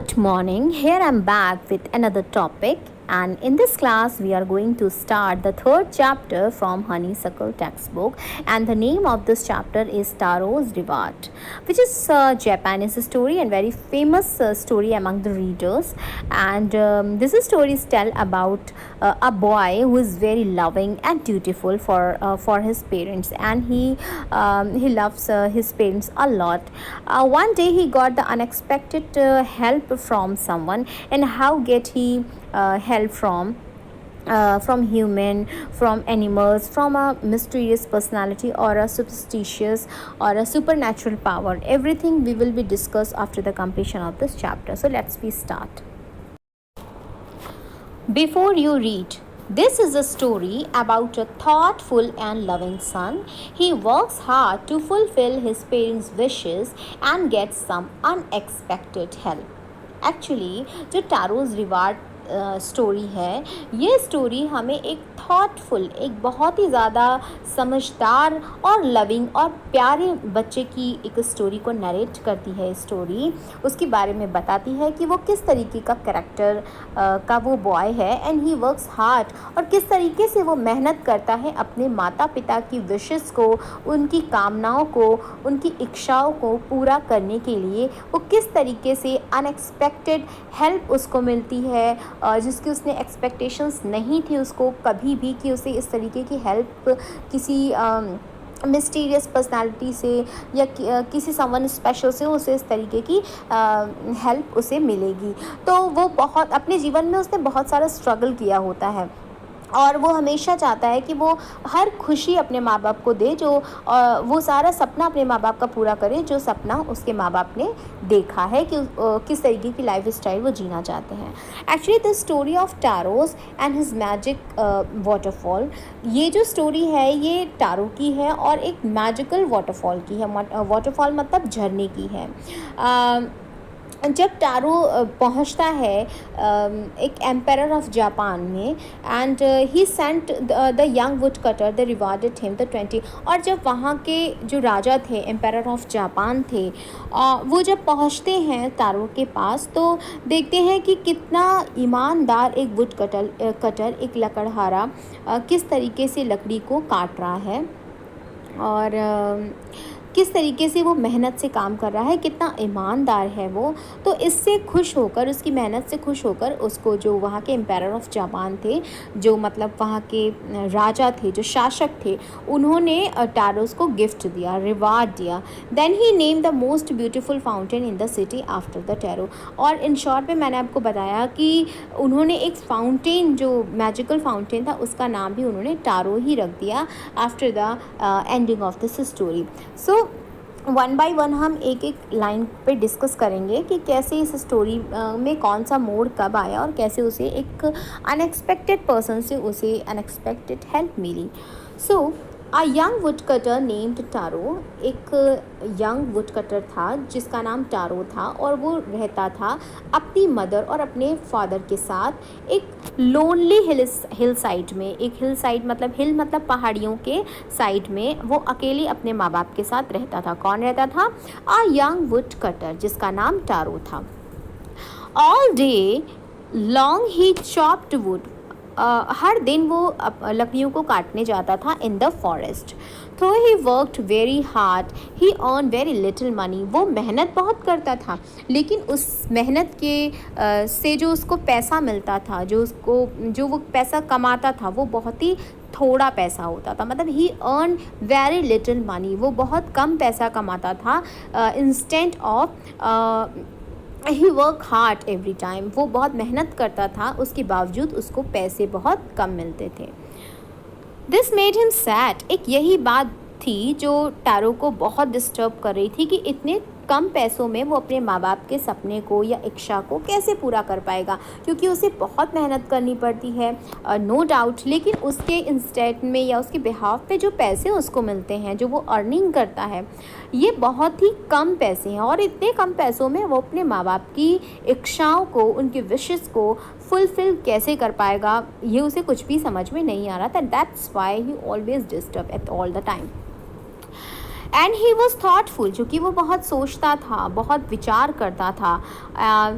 Good morning. Here I'm back with another topic, and in this class we are going to start the third chapter from Honeysuckle textbook, and the name of this chapter is Taro's Reward, which is a Japanese story and very famous story among the readers. And this story is tell about a boy who is very loving and dutiful for his parents, and he loves his parents a lot. One day he got the unexpected help from someone, and how get he help from human, from animals, from a mysterious personality or a superstitious or a supernatural power. Everything we will be discussed after the completion of this chapter. So let's be start. Before you read, this is a story about a thoughtful and loving son. He works hard to fulfill his parents' wishes and gets some unexpected help. Actually जो टारोज reward story है, ये story हमें एक thoughtful, एक बहुत ही ज़्यादा समझदार और लविंग और प्यारे बच्चे की एक स्टोरी को नरेट करती है। स्टोरी उसके बारे में बताती है कि वो किस तरीके का कैरेक्टर का वो बॉय है, एंड ही वर्क्स हार्ड, और किस तरीके से वो मेहनत करता है अपने माता पिता की विशेस को, उनकी कामनाओं को, उनकी इच्छाओं को पूरा करने के लिए वो किस तरीके से अनएक्सपेक्टेड हेल्प उसको मिलती है, जिसकी उसने एक्सपेक्टेशंस नहीं थी उसको कभी भी कि उसे इस तरीके की हेल्प किसी मिस्टीरियस पर्सनालिटी से या किसी समवन स्पेशल से उसे इस तरीके की हेल्प उसे मिलेगी। तो वो बहुत अपने जीवन में उसने बहुत सारा स्ट्रगल किया होता है, और वो हमेशा चाहता है कि वो हर खुशी अपने माँ बाप को दे, जो वो सारा सपना अपने माँ बाप का पूरा करे जो सपना उसके माँ बाप ने देखा है कि किस तरीके की लाइफ स्टाइल वो जीना चाहते हैं। Actually the story of Taro's and his magic waterfall, ये जो स्टोरी है ये टारो की है और एक मैजिकल वाटरफॉल की है। वाटरफॉल मतलब झरने की है। जब टारो पहुंचता है एक एम्पायर ऑफ जापान में, and he sent the young would cutter, the rewarded him the 20। और जब वहाँ के जो राजा थे, एम्पायर ऑफ जापान थे, वो जब पहुँचते हैं टारो के पास तो देखते हैं कि कितना ईमानदार एक वुड कटर एक लकड़हारा किस तरीके से लकड़ी को काट रहा है, और किस तरीके से वो मेहनत से काम कर रहा है, कितना ईमानदार है वो। तो इससे खुश होकर, उसकी मेहनत से खुश होकर, उसको जो वहाँ के एम्पायर ऑफ जापान थे, जो मतलब वहाँ के राजा थे, जो शासक थे, उन्होंने टारोस को गिफ्ट दिया, रिवार्ड दिया। Then he name the most beautiful fountain in the city after the Taro. और इन शॉर्ट में मैंने आपको बताया कि उन्होंने एक फाउंटेन, जो मैजिकल फाउंटेन था, उसका नाम भी उन्होंने टारो ही रख दिया after the ending of this story. So one by one हम एक एक लाइन पे डिस्कस करेंगे कि कैसे इस स्टोरी में कौन सा मोड़ कब आया और कैसे उसे एक अनएक्सपेक्टेड पर्सन से उसे अनएक्सपेक्टेड हेल्प मिली। So a young would cutter named Taro, एक यंग वुड कटर था जिसका नाम टारो था, और वो रहता था अपनी मदर और अपने फादर के साथ एक लोनली हिल साइड में। एक हिल साइड मतलब हिल मतलब पहाड़ियों के साइड में वो अकेले अपने माँ बाप के साथ रहता था। कौन रहता था? अ यंग वुड कटर जिसका नाम टारो था। All day long he chopped wood, हर दिन वो लकड़ियों को काटने जाता था इन द फॉरेस्ट। तो he worked very hard, he earn very little money, वो मेहनत बहुत करता था, लेकिन उस मेहनत के से जो उसको पैसा मिलता था, जो वो पैसा कमाता था, वो बहुत ही थोड़ा पैसा होता था। मतलब ही अर्न वेरी लिटिल मनी, वो बहुत कम पैसा कमाता था। Instant of he work hard every time, वो बहुत मेहनत करता था, उसके बावजूद उसको पैसे बहुत कम मिलते थे। दिस मेड हिम सैड, एक यही बात थी जो टारो को बहुत डिस्टर्ब कर रही थी कि इतने कम पैसों में वो अपने माँ बाप के सपने को या इच्छा को कैसे पूरा कर पाएगा, क्योंकि उसे बहुत मेहनत करनी पड़ती है, नो डाउट। लेकिन उसके इंस्टेड में या उसके बिहाफ पे जो पैसे उसको मिलते हैं, जो वो अर्निंग करता है, ये बहुत ही कम पैसे हैं, और इतने कम पैसों में वो अपने माँ बाप की इच्छाओं को, उनकी विशेस को फुलफिल कैसे कर पाएगा, ये उसे कुछ भी समझ में नहीं आ रहा था। That's why he always disturb at all the time. And he was thoughtful, चूँकि वो बहुत सोचता था, बहुत विचार करता था.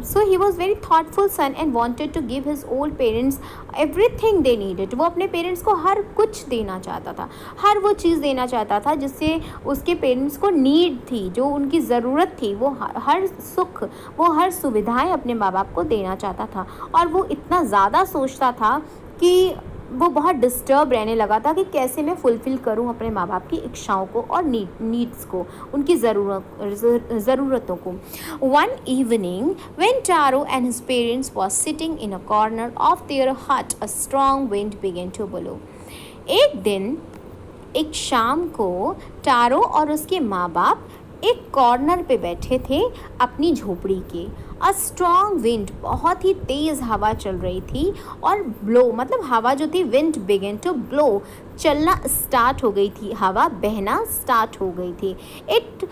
So he was very thoughtful son and wanted to give his old parents everything they needed. वो अपने पेरेंट्स को हर कुछ देना चाहता था, हर वो चीज़ देना चाहता था जिससे उसके पेरेंट्स को नीड थी, जो उनकी ज़रूरत थी. वो हर सुख, वो हर सुविधाएं अपने माँ बाप को देना चाहता था. और वो इतना ज़्यादा सोचता था कि वो बहुत डिस्टर्ब रहने लगा था कि कैसे मैं फुलफ़िल करूं अपने माँ बाप की इच्छाओं को और नीड्स को, उनकी ज़रूरतों को. One evening when Taro and his parents was sitting in a corner of their hut a strong wind began to blow. एक दिन, एक शाम को, टारो और उसके माँ बाप एक कॉर्नर पे बैठे थे अपनी झोपड़ी के. अ स्ट्रॉन्ग विंड, बहुत ही तेज़ हवा चल रही थी. और ब्लो मतलब हवा जो थी, विंड बिगन टू ब्लो, चलना स्टार्ट हो गई थी, हवा बहना स्टार्ट हो गई थी. It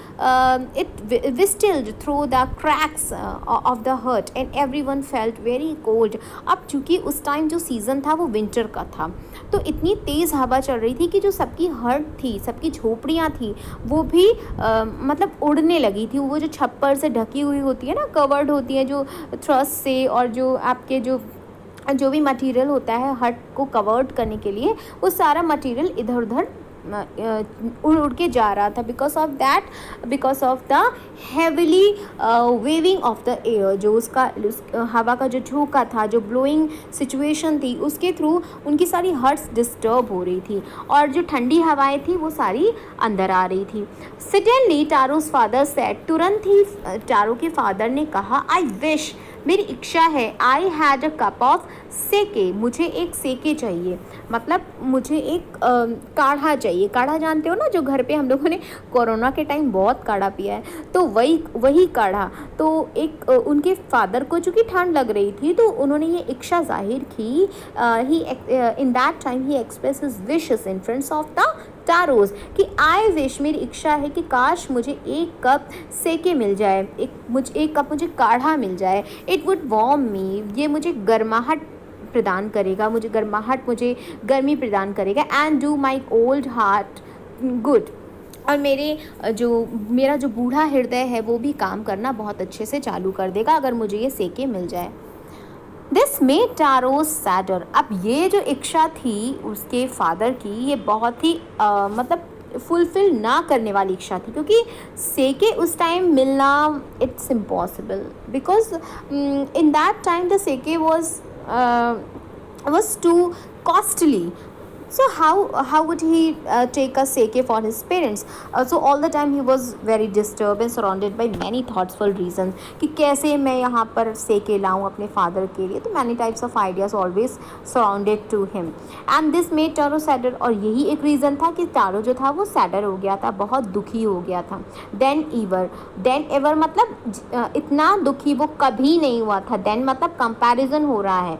whistled through the cracks of the hut and everyone felt very cold. अब चूँकि उस टाइम जो सीज़न था वो विंटर का था, तो इतनी तेज़ हवा चल रही थी कि जो सबकी हट थी, सबकी झोपड़ियाँ थी, वो भी मतलब उड़ने लगी थी. वो जो छप्पर से ढकी हुई होती है ना, कवर्ड होती है जो थ्रस से, और जो आपके जो भी मटेरियल होता है हट को कवर्ड करने के लिए, वो सारा मटेरियल इधर उधर उड़ उड़ के जा रहा था. Because of the heavily waving of the air, जो उसका हवा का जो झोंका था, जो ब्लोइंग सिचुएशन थी, उसके थ्रू उनकी सारी हर्ट्स डिस्टर्ब हो रही थी और जो ठंडी हवाएं थी वो सारी अंदर आ रही थी. सडनली टारो's फादर सेड, तुरंत ही टारो के फादर ने कहा, आई विश, मेरी इच्छा है, I had a cup of सेके, मुझे एक सेके चाहिए. मतलब मुझे एक काढ़ा चाहिए. काढ़ा जानते हो ना, जो घर पे हम लोगों ने कोरोना के टाइम बहुत काढ़ा पिया है, तो वही काढ़ा. तो एक उनके फादर को चूँकि ठंड लग रही थी, तो उन्होंने ये इच्छा जाहिर की. In that time he express his wishes in front of the Taro's, कि आई विश, मेरी इच्छा है कि काश मुझे एक कप सेके मिल जाए, एक कप मुझे काढ़ा मिल जाए. इट वुड वार्म मी, ये मुझे गर्माहट प्रदान करेगा, मुझे गर्मी प्रदान करेगा. And do my old heart good, और मेरा जो बूढ़ा हृदय है वो भी काम करना बहुत अच्छे से चालू कर देगा अगर मुझे ये सेके मिल जाए. This made Taro sadder. अब ये जो इच्छा थी उसके फादर की, ये बहुत ही मतलब फुलफिल ना करने वाली इच्छा थी, क्योंकि सेके उस टाइम मिलना it's impossible. Because in that time the सेके was too costly. So how would he take a sake for his parents? So all the time he was very disturbed and surrounded by many thoughtful reasons कि कैसे मैं यहाँ पर सेके लाऊँ अपने father के लिए. तो many types of ideas always surrounded to him and this made Taro sadder. और यही एक रीज़न था कि टारो जो था वो सैडर हो गया था, बहुत दुखी हो गया था. देन एवर मतलब इतना दुखी वो कभी नहीं हुआ था. देन मतलब कंपैरिजन हो रहा है,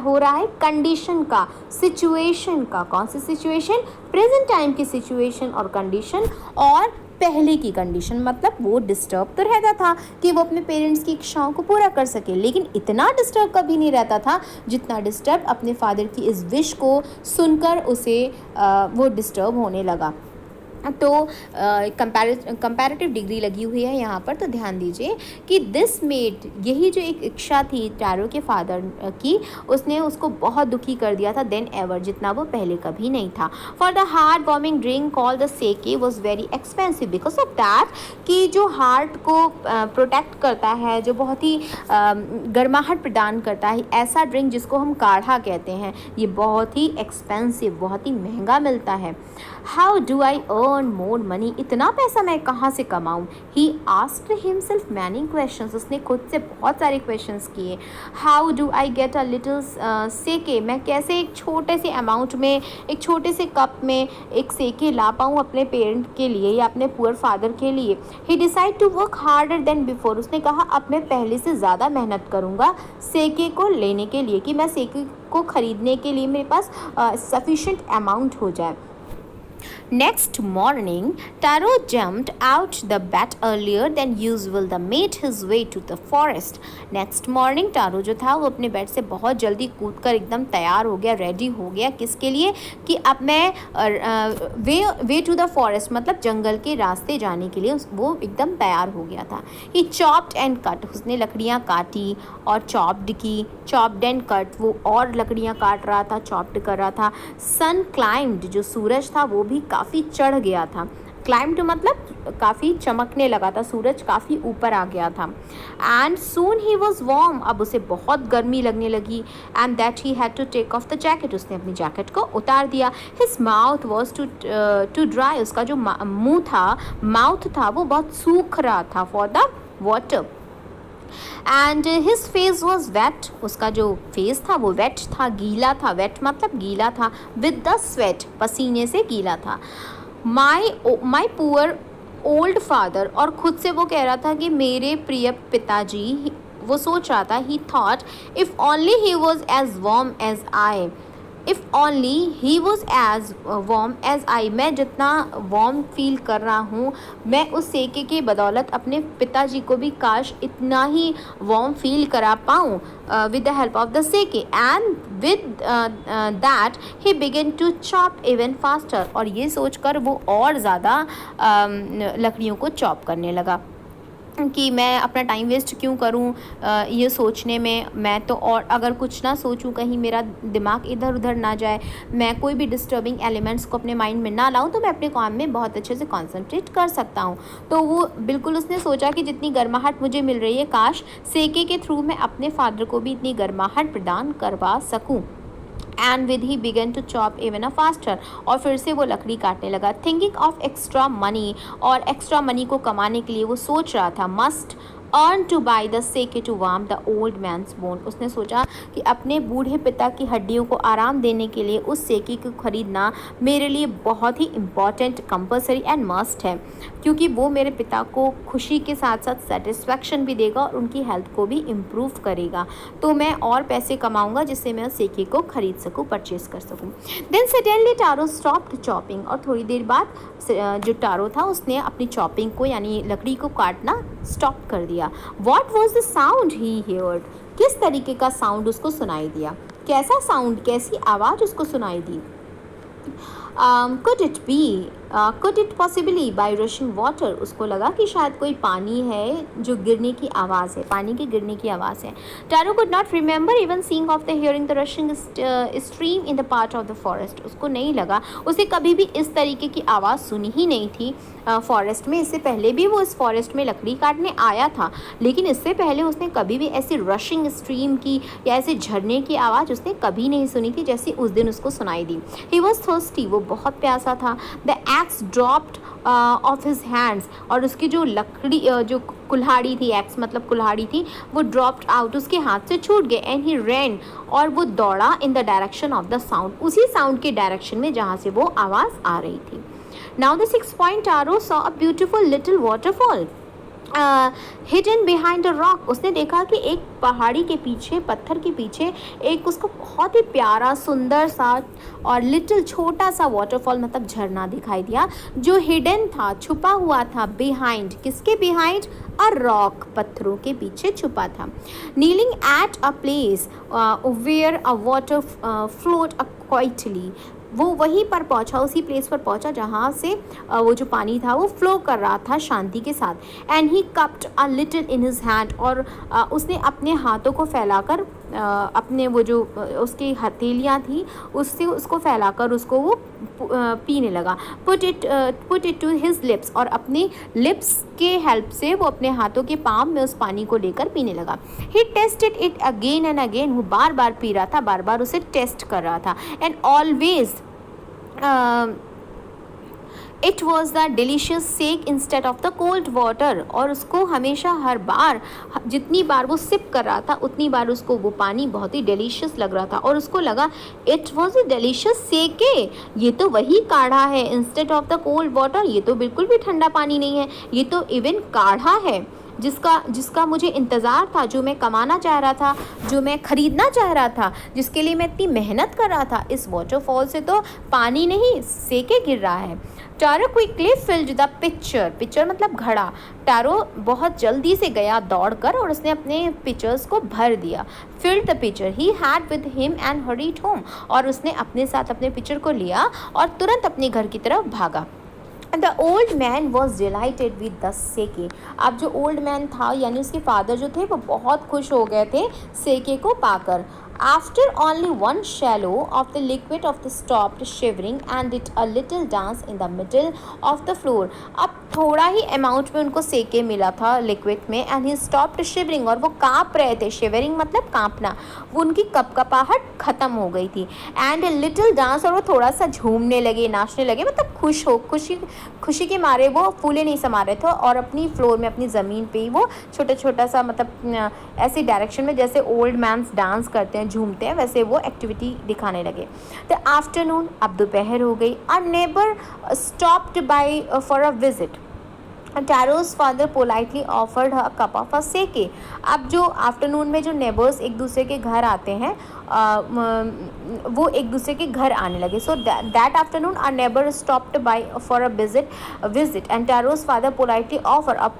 हो रहा है कंडीशन का, सिचुएशन का. कौन सी सिचुएशन? प्रेजेंट टाइम की सिचुएशन और कंडीशन, और पहले की कंडीशन. मतलब वो डिस्टर्ब तो रहता था कि वो अपने पेरेंट्स की इच्छाओं को पूरा कर सके, लेकिन इतना डिस्टर्ब कभी नहीं रहता था जितना डिस्टर्ब अपने फादर की इस विश को सुनकर उसे वो डिस्टर्ब होने लगा. तो कंपैरेटिव डिग्री लगी हुई है यहाँ पर, तो ध्यान दीजिए कि दिस मेड, यही जो एक इच्छा थी टारो के फादर की, उसने उसको बहुत दुखी कर दिया था देन एवर, जितना वो पहले कभी नहीं था. For the heart warming drink called the sake was very expensive because of that, कि जो हार्ट को प्रोटेक्ट करता है, जो बहुत ही गर्माहट प्रदान करता है, ऐसा ड्रिंक जिसको हम काढ़ा कहते हैं, ये बहुत ही एक्सपेंसिव, बहुत ही महंगा मिलता है. How do I earn more money, इतना पैसा मैं कहाँ से कमाऊँ? He asked himself many questions, उसने खुद से बहुत सारे क्वेश्चंस किए. How do I get a little sake, मैं कैसे एक छोटे से अमाउंट में, एक छोटे से कप में एक सेके ला पाऊँ अपने पेरेंट के लिए या अपने पुअर फादर के लिए. He decide to work harder than before, उसने कहा अब मैं पहले से ज़्यादा मेहनत करूँगा सेके को लेने के लिए, कि मैं सेके को ख़रीदने के लिए मेरे पास सफिशेंट अमाउंट हो जाए. Next morning, Taro jumped out the bed earlier than usual. The made his way to the forest. Next morning, Taro जो था वो अपने बेड से बहुत जल्दी कूदकर एकदम तैयार हो गया, रेडी हो गया। किसके लिए? कि अब मैं वे टू द फॉरेस्ट मतलब जंगल के रास्ते जाने के लिए वो एकदम तैयार हो गया था। ही चॉप्ड एंड कट, उसने लकड़ियाँ काटी और चॉप्ड की। चॉप्ड एंड कट, वो और लकड़ियाँ काट रहा था, चॉप्ड कर रहा था। सन क्लाइम्ड, जो सूरज था वो भी काफ़ी चढ़ गया था। क्लाइम्ड मतलब काफ़ी चमकने लगा था, सूरज काफ़ी ऊपर आ गया था। And soon he was warm, अब उसे बहुत गर्मी लगने लगी। And that he had to take off the jacket, उसने अपनी जैकेट को उतार दिया। His mouth was too dry, उसका जो मुँह था, माउथ था, वो बहुत सूख रहा था for the water. And his face was wet, उसका जो फेस था वो वेट था, गीला था। वेट मतलब गीला था। विद द स्वेट, पसीने से गीला था। माई पुअर ओल्ड फादर, और खुद से वो कह रहा था कि मेरे प्रिय पिताजी, वो सोच रहा था, he thought if only he was as warm as I, if only he was as warm as I, मैं जितना वार्म फील कर रहा हूँ, मैं उस सेके के बदौलत अपने पिताजी को भी काश इतना ही वार्म फील करा पाऊँ with the help of the sake. And with that he began to chop even faster, और ये सोचकर वो और ज़्यादा लकड़ियों को चॉप करने लगा कि मैं अपना टाइम वेस्ट क्यों करूं ये सोचने में। मैं तो और अगर कुछ ना सोचूं, कहीं मेरा दिमाग इधर उधर ना जाए, मैं कोई भी डिस्टर्बिंग एलिमेंट्स को अपने माइंड में ना लाऊं, तो मैं अपने काम में बहुत अच्छे से कंसंट्रेट कर सकता हूं। तो वो बिल्कुल उसने सोचा कि जितनी गर्माहट मुझे मिल रही है, काश सेके के थ्रू मैं अपने फादर को भी इतनी गर्माहट प्रदान करवा सकूँ। And with he began to chop even a faster, और फिर से वो लकड़ी काटने लगा। थिंकिंग ऑफ एक्स्ट्रा मनी, और एक्स्ट्रा मनी को कमाने के लिए वो सोच रहा था, must earn to buy the sake to warm the old man's bone, उसने सोचा कि अपने बूढ़े पिता की हड्डियों को आराम देने के लिए उस सेके को खरीदना मेरे लिए बहुत ही इम्पॉर्टेंट, कंपलसरी एंड मस्ट है, क्योंकि वो मेरे पिता को खुशी के साथ साथ सेटिस्फैक्शन भी देगा और उनकी हेल्थ को भी इम्प्रूव करेगा। तो मैं और पैसे कमाऊँगा जिससे मैं उस सेके को खरीद सकूँ, परचेज कर सकूँ। Then suddenly Taro stopped chopping, और थोड़ी देर बाद जो टारो था उसने अपनी चॉपिंग को यानी लकड़ी को काटना स्टॉप कर दिया। What was the sound he heard? किस तरीके का साउंड उसको सुनाई दिया? कैसा साउंड, कैसी आवाज़ उसको सुनाई दी? Could it possibly by rushing water? उसको लगा कि शायद कोई पानी है जो गिरने की आवाज़ है, पानी के गिरने की आवाज़ है। Taro could not remember even seeing of the hearing the rushing stream in the part of the forest. उसको नहीं लगा, उसे कभी भी इस तरीके की आवाज़ सुनी ही नहीं थी फॉरेस्ट में। इससे पहले भी वो इस फॉरेस्ट में लकड़ी काटने आया था, लेकिन इससे पहले उसने कभी भी ऐसी रशिंग स्ट्रीम की या ऐसे झरने की आवाज़ उसने कभी नहीं सुनी थी जैसी उस दिन उसको सुनाई दी। ही वॉज थर्स्टी, वो बहुत प्यासा था। The x dropped of his hands, और उसकी जो लकड़ी जो कुल्हाड़ी थी, एक्स मतलब कुल्हाड़ी थी, वो ड्रॉप्ड आउट, उसके हाथ से छूट गए। एंड ही रैन, और वो दौड़ा in the direction of the sound, उसी साउंड के डायरेक्शन में जहाँ से वो आवाज़ आ रही थी। Now the 6-point arrow saw a beautiful little waterfall hidden behind a rock. उसने देखा कि एक पहाड़ी के पीछे, पत्थर के पीछे एक उसको बहुत ही प्यारा, सुंदर सा और लिटिल छोटा सा वाटरफॉल मतलब झरना दिखाई दिया, जो हिडन था, छुपा हुआ था। बिहाइंड, किसके बिहाइंड? अ रॉक, पत्थरों के पीछे छुपा था। Kneeling at a place where a water float quietly, वो वहीं पर पहुंचा, उसी प्लेस पर पहुंचा जहाँ से वो जो पानी था वो फ्लो कर रहा था शांति के साथ। And he cupped a little in his hand, और उसने अपने हाथों को फैलाकर अपने वो जो उसकी हथेलियाँ थी उससे उसको फैलाकर उसको वो पीने लगा। Put it to his lips, और अपने लिप्स के हेल्प से वो अपने हाथों के पाम में उस पानी को लेकर पीने लगा। He tasted it again and again, वो बार बार पी रहा था, बार बार उसे टेस्ट कर रहा था। And always it was the delicious sake instead of the cold water, और उसको हमेशा हर बार जितनी बार वो सिप कर रहा था उतनी बार उसको वो पानी बहुत ही डिलीशियस लग रहा था, और उसको लगा इट वॉज अ डिलीशियस सेके, ये तो वही काढ़ा है, instead of the cold water, ये तो बिल्कुल भी ठंडा पानी नहीं है, ये तो इवन काढ़ा है। जिसका जिसका मुझे इंतज़ार था, जो मैं कमाना चाह रहा था, जो मैं ख़रीदना चाह रहा था, जिसके लिए मैं इतनी मेहनत कर रहा था, इस वाटरफॉल से तो पानी नहीं सेके गिर रहा है। Taro quickly filled the pitcher, pitcher मतलब घड़ा। टारो बहुत जल्दी से गया दौड़कर और उसने अपने पिक्चर्स को भर दिया। Field the picture he had with him and hurried home, और उसने अपने साथ अपने पिक्चर को लिया और तुरंत अपने घर की तरफ भागा। The old man was dilated with the सेके, अब जो ओल्ड मैन था यानी उसके फादर जो थे वो बहुत खुश हो गए थे सेके को पाकर। After only one swallow of the liquid of the stopped shivering and did a little dance in the middle of the floor, अब थोड़ा ही अमाउंट में उनको सेके मिला था लिक्विड में, एंड ही स्टॉप्ड शिवरिंग, और वो काँप रहे थे। शिवरिंग मतलब काँपना, वो उनकी कपकपाहट ख़त्म हो गई थी। एंड लिटिल डांस, और वो थोड़ा सा झूमने लगे, नाचने लगे, मतलब खुशी के मारे वो फूले नहीं समा रहे थे, और अपनी फ्लोर में अपनी ज़मीन पे ही वो छोटा सा मतलब ऐसी डायरेक्शन में जैसे ओल्ड मैन्स डांस करते हैं, झूमते हैं, वैसे वो एक्टिविटी दिखाने लगे। द आफ्टरनून, अब दोपहर हो गई। A neighbour stopped by for a visit. Taro's father politely offered a cup of a sake, अब जो आफ्टरनून में जो नेबर्स एक दूसरे के घर आते हैं वो एक दूसरे के घर आने लगे। So that afternoon a neighbour stopped by for a visit and Taro's father politely offer, अब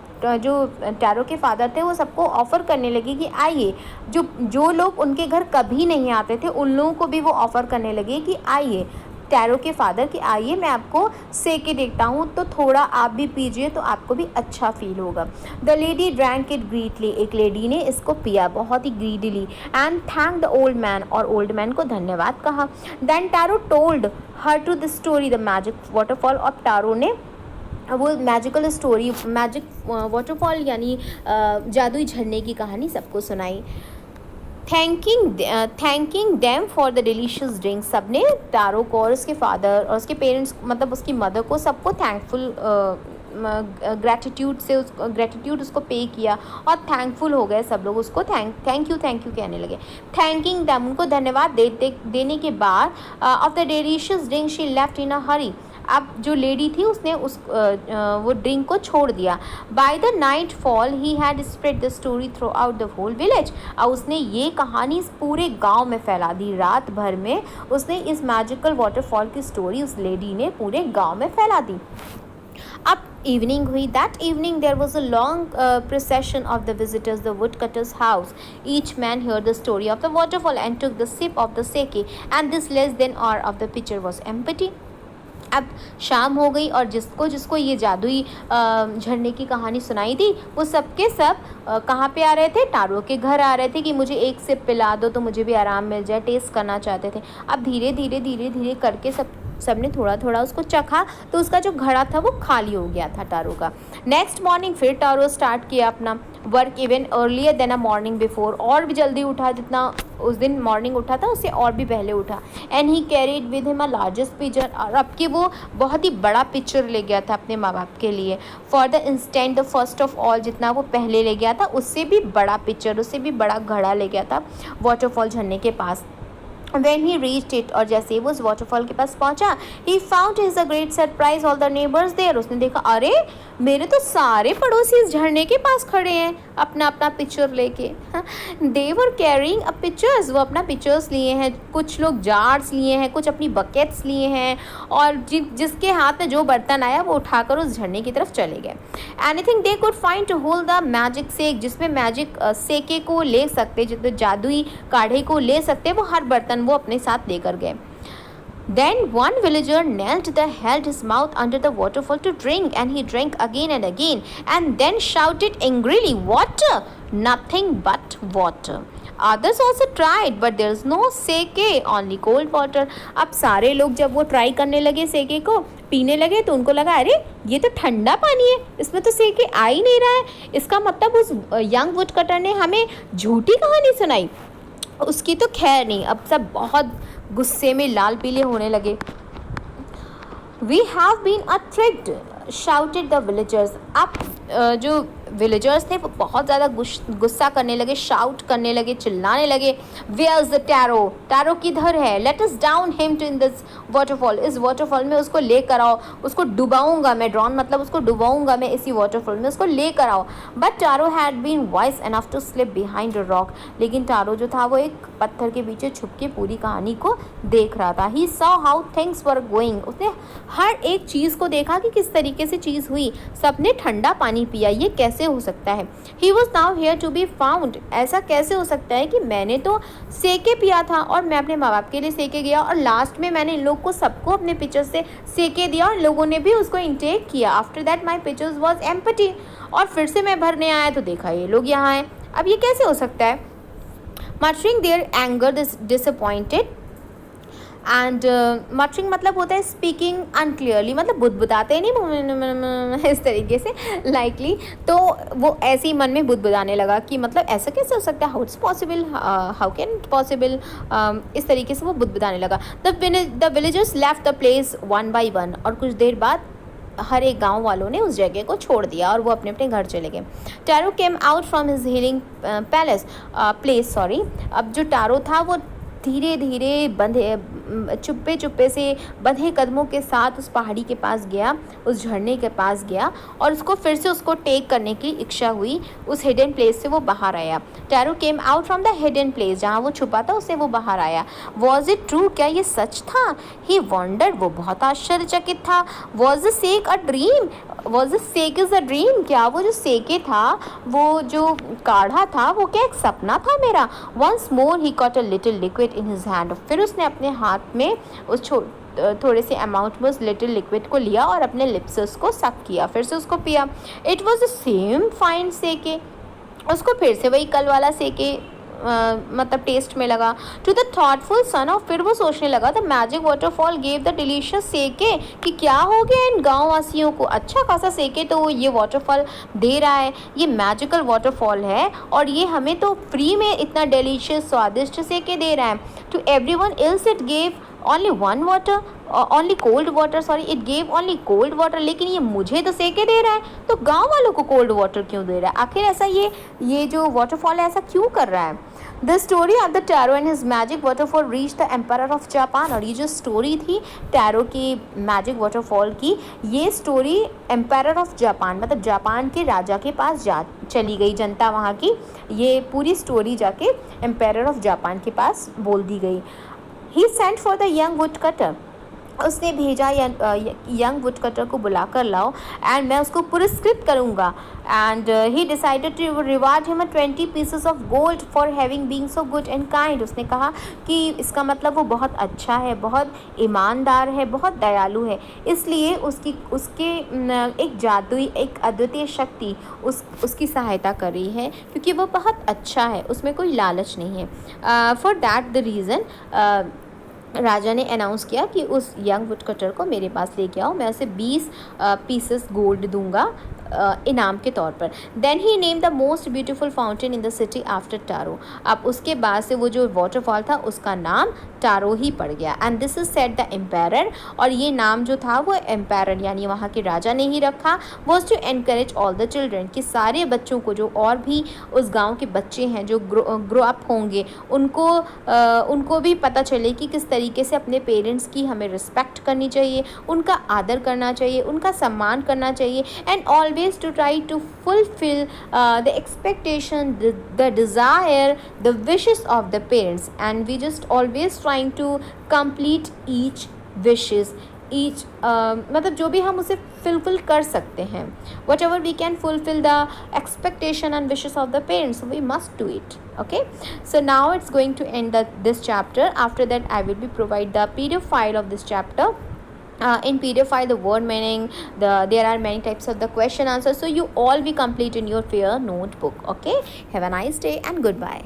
जो टैरो के फादर थे वो सबको ऑफ़र करने लगे कि आइए, जो लोग उनके घर कभी नहीं आते थे उन लोगों को भी वो ऑफ़र करने लगे कि आइए, टैरो के फादर कि आइए मैं आपको सेके देखता हूँ, तो थोड़ा आप भी पीजिए तो आपको भी अच्छा फील होगा। The lady drank it greedily, एक लेडी ने इसको पिया बहुत ही greedily, and thank the old man, और ओल्ड मैन को धन्यवाद कहा। Then Taro told her to the story the magic waterfall, और टैरो ने वो मैजिकल स्टोरी, मैजिक वाटरफॉल यानी जादुई झरने की कहानी सबको सुनाई। Thanking them for the delicious drink, सब ने टारो को और उसके फादर और उसके पेरेंट्स मतलब उसकी मदर को सबको थैंकफुल ग्रेटिट्यूड उसको पे किया, और थैंकफुल हो गए सब लोग, उसको थैंक यू कहने लगे। थैंकिंग देम, उनको धन्यवाद देने के बाद of the delicious drink she left in a hurry, अब जो लेडी थी उसने वो ड्रिंक को छोड़ दिया। By the night fall he had spread the story throughout the whole village, और उसने ये कहानी इस पूरे गांव में फैला दी। रात भर में उसने इस मैजिकल वाटरफॉल की स्टोरी उस लेडी ने पूरे गांव में फैला दी। अब इवनिंग हुई। That evening there was a long procession of the visitors the woodcutter's house. Each man heard the story of the waterfall and took the sip of the sake, and this less than hour of the pitcher was empty. अब शाम हो गई और जिसको ये जादुई झरने की कहानी सुनाई थी वो सबके सब कहाँ पे आ रहे थे, टारो के घर आ रहे थे कि मुझे एक सिप पिला दो तो मुझे भी आराम मिल जाए, टेस्ट करना चाहते थे। अब धीरे धीरे करके सबने थोड़ा उसको चखा तो उसका जो घड़ा था वो खाली हो गया था टारो का। नेक्स्ट मॉर्निंग फिर टारो स्टार्ट किया अपना work even earlier than a morning before, और भी जल्दी उठा, जितना उस दिन मॉर्निंग उठा था उससे और भी पहले उठा। And he carried with him a largest picture, और अब कि वो बहुत ही बड़ा पिक्चर ले गया था अपने माँ बाप के लिए। For the instant the first of all, जितना वो पहले ले गया था उससे भी बड़ा पिक्चर, उससे भी बड़ा घड़ा ले गया था वाटरफॉल झरने के पास। When he reached it, और जैसे वो उस वाटरफॉल के पास पहुंचा, he found his a great surprise all the neighbors there, उसने देखा अरे मेरे तो सारे पड़ोसी इस झरने के पास खड़े हैं अपना पिक्चर लेके। They were carrying a pictures, वो अपना पिक्चर्स लिए हैं, कुछ लोग जार्स लिए हैं, कुछ अपनी बकेट्स लिए हैं, और जिसके हाथ में जो बर्तन आया वो उठाकर उस झरने की तरफ चले गए। Anything they could find to hold the magic sake, जिसमें मैजिक सेके को ले सकते, जिसमें जादुई काढ़े को ले सकते, वो हर बर्तन वो अपने साथ लेकर गए। Then one villager held his mouth under the waterfall to drink, and he drank again and again, and then shouted angrily, "Water! Nothing but water!" Others also tried, but there is no sake, only cold water. अब सारे लोग जब वो try करने लगे सेके को, पीने लगे, तो उनको लगा अरे ये तो ठंडा पानी है, इसमें तो सेके आ ही नहीं रहा है। इसका मतलब उस यंग वुड कटर ने हमें झूठी कहानी सुनाई। उसकी तो खैर नहीं। अब सब बहुत गुस्से में लाल पीले होने लगे। We have been tricked, shouted the villagers. अब जो विलेजर्स थे वो बहुत ज़्यादा गुस्सा करने लगे, शाउट करने लगे, चिल्लाने लगे, where is the Taro, Taro किधर है, let us down him to in this waterfall, इस वाटरफॉल में उसको लेकर आओ, उसको डुबाऊंगा मैं, ड्रॉन मतलब उसको डुबाऊंगा मैं इसी वाटरफॉल में, उसको लेकर आओ। But Taro had been wise enough to slip behind a rock, लेकिन टैरो जो था वो एक पत्थर के पीछे छुप के पूरी कहानी को देख रहा था। He saw how things were going, उसने हर एक चीज़ को देखा कि किस तरीके से चीज़ हुई। सबने ठंडा पानी पिया, ये कैसे हो सकता है। He was now here to be found, ऐसा कैसे हो सकता है कि मैंने तो सेके पिया था और मैं अपने माँ बाप के लिए सेके गया और लास्ट में मैंने इन लोग को सबको अपने पिक्चर्स से सेके दिया और लोगों ने भी उसको इंटेक किया। After that my pictures was empty, और फिर से मैं भरने आया तो देखा ये लोग यहाँ हैं, अब ये कैसे हो सकता है। Muttering their anger disappointed and muttering मतलब होता है स्पीकिंग अनक्लियरली, मतलब बुदबुदाते नहीं इस तरीके से लाइकली, तो वो ऐसे ही मन में बुदबुदाने लगा कि मतलब ऐसा कैसे हो सकता है, how it's possible, how can it possible, इस तरीके से वो बुदबुदाने लगा। The villagers left the place one by one, और कुछ देर बाद हर एक गांव वालों ने उस जगह को छोड़ दिया और वो अपने अपने घर चले गए। Tarot came out from his healing place, अब जो टैरो था वो धीरे धीरे चुप्पे चुप्पे से बंधे कदमों के साथ उस पहाड़ी के पास गया, उस झरने के पास गया और उसको फिर से उसको टेक करने की इच्छा हुई। उस हिडन प्लेस से वो बाहर आया। Tarot came out from the hidden place, जहाँ वो छुपा था उससे वो बाहर आया। वॉज इट ट्रू, क्या ये सच था। ही वॉन्डर्ड, वो बहुत आश्चर्यचकित था। Was the sake a dream, was the sake is a dream, क्या वो जो सेके था, वो जो काढ़ा था, वो क्या एक सपना था मेरा। Once more he caught a little liquid in his hand, फिर उसने अपने हाथ में उस थोड़े से अमाउंट में उस लिटिल लिक्विड को लिया और अपने लिप्स से उसको सक किया, फिर से उसको पिया। It was the same fine सेके, उसको फिर से वही कल वाला सेके मतलब टेस्ट में लगा। टू द थॉटफुल सन, और फिर वो सोचने लगा the magic waterfall gave the delicious सेके, कि क्या हो गया इन गाँव वासियों को, अच्छा खासा सेके तो ये वाटरफॉल दे रहा है, ये मैजिकल वाटरफॉल है और ये हमें तो फ्री में इतना डिलीशियस स्वादिष्ट सेके दे रहा है। To everyone else it gave only one water, only cold water, it gave only cold water, लेकिन ये मुझे तो सेके दे रहा है, तो गांव वालों को कोल्ड वाटर क्यों दे रहा है, आखिर ऐसा ये जो वाटरफॉल है ऐसा क्यों कर रहा है। The story of the Taro and his magic waterfall reach the empire of Japan, और ये जो स्टोरी थी टैरो की मैजिक वाटरफॉल की, ये स्टोरी एम्पायर ऑफ जापान मतलब जापान के राजा के पास चली गई, जनता वहाँ की ये पूरी स्टोरी जाके एम्पायर ऑफ जापान के पास बोल दी गई। He sent for the young would cutter, उसने भेजा यंग वुड कटर को बुला कर लाओ एंड मैं उसको पुरस्कृत करूँगा। And he decided to reward him 20 pieces of gold for having being so good and kind. उसने कहा कि इसका मतलब वो बहुत अच्छा है, बहुत ईमानदार है, बहुत दयालु है, इसलिए उसके एक जादुई एक अद्वितीय शक्ति उसकी सहायता कर रही है क्योंकि वो बहुत अच्छा है, उसमें कोई लालच नहीं है। फॉर दैट द रीज़न राजा ने अनाउंस किया कि उस यंग वुड कटर को मेरे पास लेके आओ, मैं उसे 20 पीसेस गोल्ड दूंगा इनाम के तौर पर। Then he name the most beautiful fountain in the city after Taro, अब उसके बाद से वो जो वाटरफॉल था उसका नाम टारो ही पड़ गया। And this is set the empire, और ये नाम जो था वो एम्पायर यानी वहाँ के राजा ने ही रखा। Was to encourage all the children, कि सारे बच्चों को जो और भी उस गाँव के बच्चे हैं जो ग्रो अप होंगे उनको भी पता चले कि किस तरीके से अपने पेरेंट्स की हमें रिस्पेक्ट करनी चाहिए, उनका आदर करना चाहिए, उनका सम्मान करना चाहिए। And always to try to fulfil the expectation, the desire, the wishes of the parents, and we just always trying to complete each wishes, each मतलब जो भी हम उसे फुलफिल कर सकते हैं, whatever we can fulfil the expectation and wishes of the parents, we must do it. Okay, so now it's going to end this chapter. After that I will be provide the PDF file of this chapter. In PDF file the word meaning, there are many types of the question answers, so you all be complete in your fair notebook. Okay, have a nice day and goodbye.